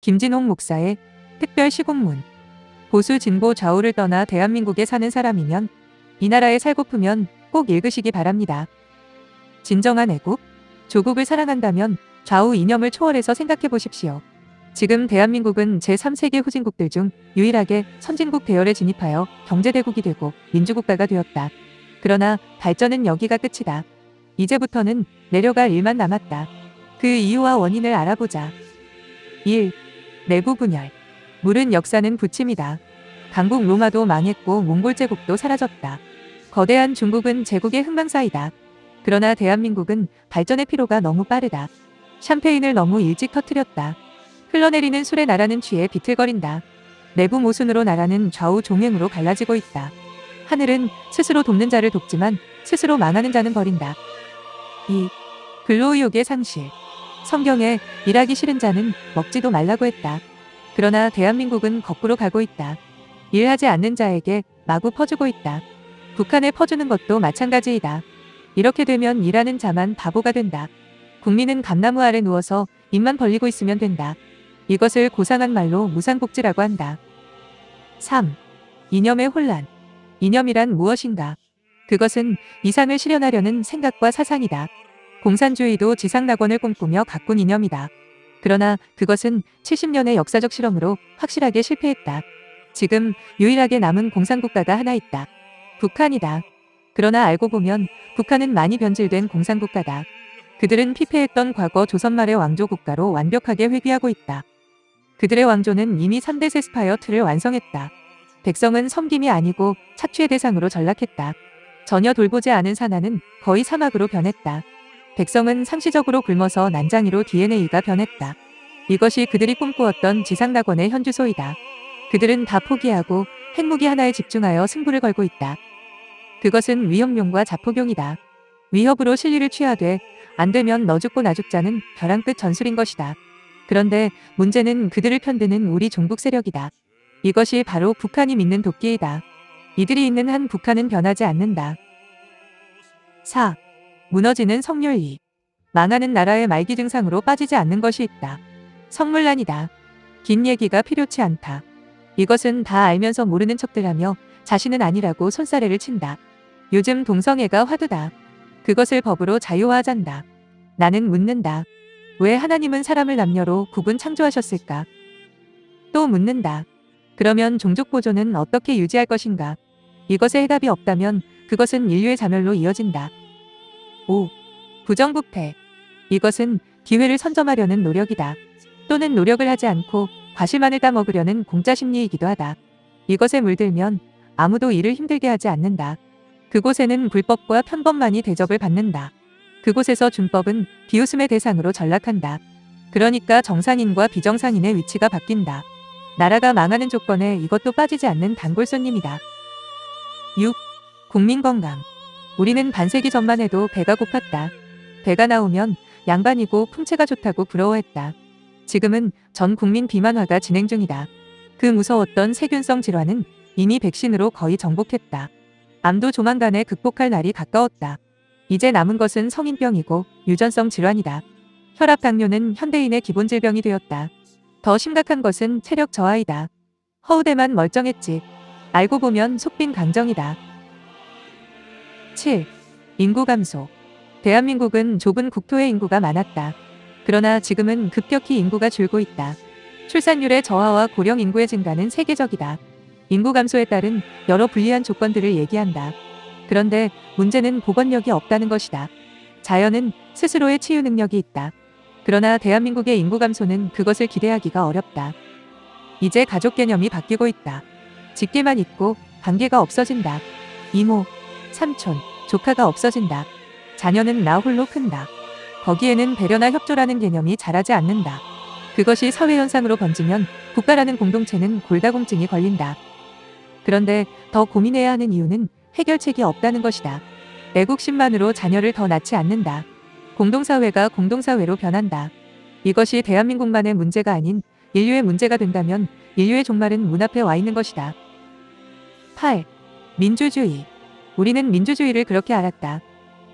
김진홍 목사의 특별 시공문. 보수 진보 좌우를 떠나 대한민국에 사는 사람이면 이 나라에 살고프면 꼭 읽으시기 바랍니다. 진정한 애국, 조국을 사랑한다면 좌우 이념을 초월해서 생각해 보십시오. 지금 대한민국은 제3세계 후진국들 중 유일하게 선진국 대열에 진입하여 경제대국이 되고 민주국가가 되었다. 그러나 발전은 여기가 끝이다. 이제부터는 내려갈 일만 남았다. 그 이유와 원인을 알아보자. 1. 내부 분열. 물은 역사는 부침이다. 강국 로마도 망했고 몽골 제국도 사라졌다. 거대한 중국은 제국의 흥망사이다. 그러나 대한민국은 발전의 피로가 너무 빠르다. 샴페인을 너무 일찍 터뜨렸다. 흘러내리는 술에 나라는 취해 비틀거린다. 내부 모순으로 나라는 좌우 종횡으로 갈라지고 있다. 하늘은 스스로 돕는 자를 돕지만 스스로 망하는 자는 버린다. 2. 근로의욕의 상실. 성경에 일하기 싫은 자는 먹지도 말라고 했다. 그러나 대한민국은 거꾸로 가고 있다. 일하지 않는 자에게 마구 퍼주고 있다. 북한에 퍼주는 것도 마찬가지이다. 이렇게 되면 일하는 자만 바보가 된다. 국민은 감나무 아래 누워서 입만 벌리고 있으면 된다. 이것을 고상한 말로 무상복지라고 한다. 3. 이념의 혼란. 이념이란 무엇인가? 그것은 이상을 실현하려는 생각과 사상이다. 공산주의도 지상낙원을 꿈꾸며 가꾼 이념이다. 그러나 그것은 70년의 역사적 실험으로 확실하게 실패했다. 지금 유일하게 남은 공산국가가 하나 있다. 북한이다. 그러나 알고 보면 북한은 많이 변질된 공산국가다. 그들은 피폐했던 과거 조선 말의 왕조국가로 완벽하게 회귀하고 있다. 그들의 왕조는 이미 3대 세스파이어 틀을 완성했다. 백성은 섬김이 아니고 착취의 대상으로 전락했다. 전혀 돌보지 않은 산하는 거의 사막으로 변했다. 백성은 상시적으로 굶어서 난장이로 DNA가 변했다. 이것이 그들이 꿈꾸었던 지상낙원의 현주소이다. 그들은 다 포기하고 핵무기 하나에 집중하여 승부를 걸고 있다. 그것은 위협용과 자폭용이다. 위협으로 실리를 취하되 안 되면 너 죽고 나 죽자는 벼랑 끝 전술인 것이다. 그런데 문제는 그들을 편드는 우리 종북 세력이다. 이것이 바로 북한이 믿는 도끼이다. 이들이 있는 한 북한은 변하지 않는다. 4. 무너지는 성윤리. 망하는 나라의 말기 증상으로 빠지지 않는 것이 있다. 성물란이다. 긴 얘기가 필요치 않다. 이것은 다 알면서 모르는 척들하며 자신은 아니라고 손사래를 친다. 요즘 동성애가 화두다. 그것을 법으로 자유화하잔다. 나는 묻는다. 왜 하나님은 사람을 남녀로 구분 창조하셨을까? 또 묻는다. 그러면 종족 보존은 어떻게 유지할 것인가? 이것에 해답이 없다면 그것은 인류의 자멸로 이어진다. 5. 부정부패. 이것은 기회를 선점하려는 노력이다. 또는 노력을 하지 않고 과실만을 따먹으려는 공짜 심리이기도 하다. 이것에 물들면 아무도 일을 힘들게 하지 않는다. 그곳에는 불법과 편법만이 대접을 받는다. 그곳에서 준법은 비웃음의 대상으로 전락한다. 그러니까 정상인과 비정상인의 위치가 바뀐다. 나라가 망하는 조건에 이것도 빠지지 않는 단골 손님이다. 6. 국민건강. 우리는 반세기 전만 해도 배가 고팠다. 배가 나오면 양반이고 풍채가 좋다고 부러워했다. 지금은 전 국민 비만화가 진행 중이다. 그 무서웠던 세균성 질환은 이미 백신으로 거의 정복했다. 암도 조만간에 극복할 날이 가까웠다. 이제 남은 것은 성인병이고 유전성 질환이다. 혈압 당뇨는 현대인의 기본 질병이 되었다. 더 심각한 것은 체력 저하이다. 허우대만 멀쩡했지. 알고 보면 속빈 강정이다. 7. 인구 감소. 대한민국은 좁은 국토에 인구가 많았다. 그러나 지금은 급격히 인구가 줄고 있다. 출산율의 저하와 고령 인구의 증가는 세계적이다. 인구 감소에 따른 여러 불리한 조건들을 얘기한다. 그런데 문제는 복원력이 없다는 것이다. 자연은 스스로의 치유 능력이 있다. 그러나 대한민국의 인구 감소는 그것을 기대하기가 어렵다. 이제 가족 개념이 바뀌고 있다. 직계만 있고 관계가 없어진다. 이모, 삼촌, 조카가 없어진다. 자녀는 나 홀로 큰다. 거기에는 배려나 협조라는 개념이 자라지 않는다. 그것이 사회현상으로 번지면 국가라는 공동체는 골다공증이 걸린다. 그런데 더 고민해야 하는 이유는 해결책이 없다는 것이다. 애국심만으로 자녀를 더 낳지 않는다. 공동사회가 공동사회로 변한다. 이것이 대한민국만의 문제가 아닌 인류의 문제가 된다면 인류의 종말은 문 앞에 와 있는 것이다. 8. 민주주의. 우리는 민주주의를 그렇게 알았다.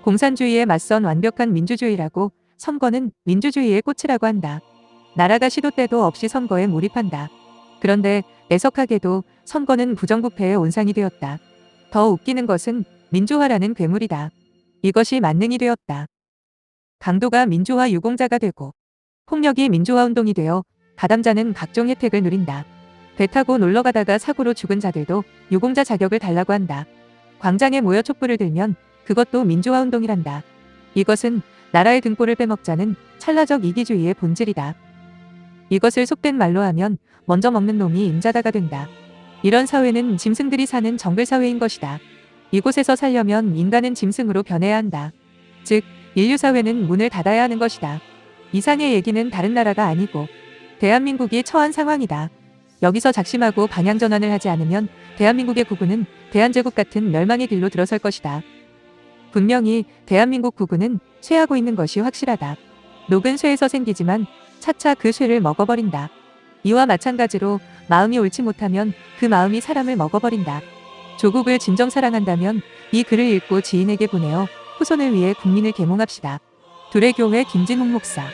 공산주의에 맞선 완벽한 민주주의라고, 선거는 민주주의의 꽃이라고 한다. 나라가 시도 때도 없이 선거에 몰입한다. 그런데 애석하게도 선거는 부정부패의 온상이 되었다. 더 웃기는 것은 민주화라는 괴물이다. 이것이 만능이 되었다. 강도가 민주화 유공자가 되고 폭력이 민주화 운동이 되어 가담자는 각종 혜택을 누린다. 배 타고 놀러 가다가 사고로 죽은 자들도 유공자 자격을 달라고 한다. 광장에 모여 촛불을 들면 그것도 민주화 운동이란다. 이것은 나라의 등골을 빼먹자는 찰나적 이기주의의 본질이다. 이것을 속된 말로 하면 먼저 먹는 놈이 임자다가 된다. 이런 사회는 짐승들이 사는 정글 사회인 것이다. 이곳에서 살려면 인간은 짐승으로 변해야 한다. 즉, 인류 사회는 문을 닫아야 하는 것이다. 이상의 얘기는 다른 나라가 아니고 대한민국이 처한 상황이다. 여기서 작심하고 방향 전환을 하지 않으면 대한민국의 구구는 대한제국 같은 멸망의 길로 들어설 것이다. 분명히 대한민국 구구는 쇠하고 있는 것이 확실하다. 녹은 쇠에서 생기지만 차차 그 쇠를 먹어버린다. 이와 마찬가지로 마음이 옳지 못하면 그 마음이 사람을 먹어버린다. 조국을 진정 사랑한다면 이 글을 읽고 지인에게 보내어 후손을 위해 국민을 계몽합시다. 두레교회 김진홍 목사.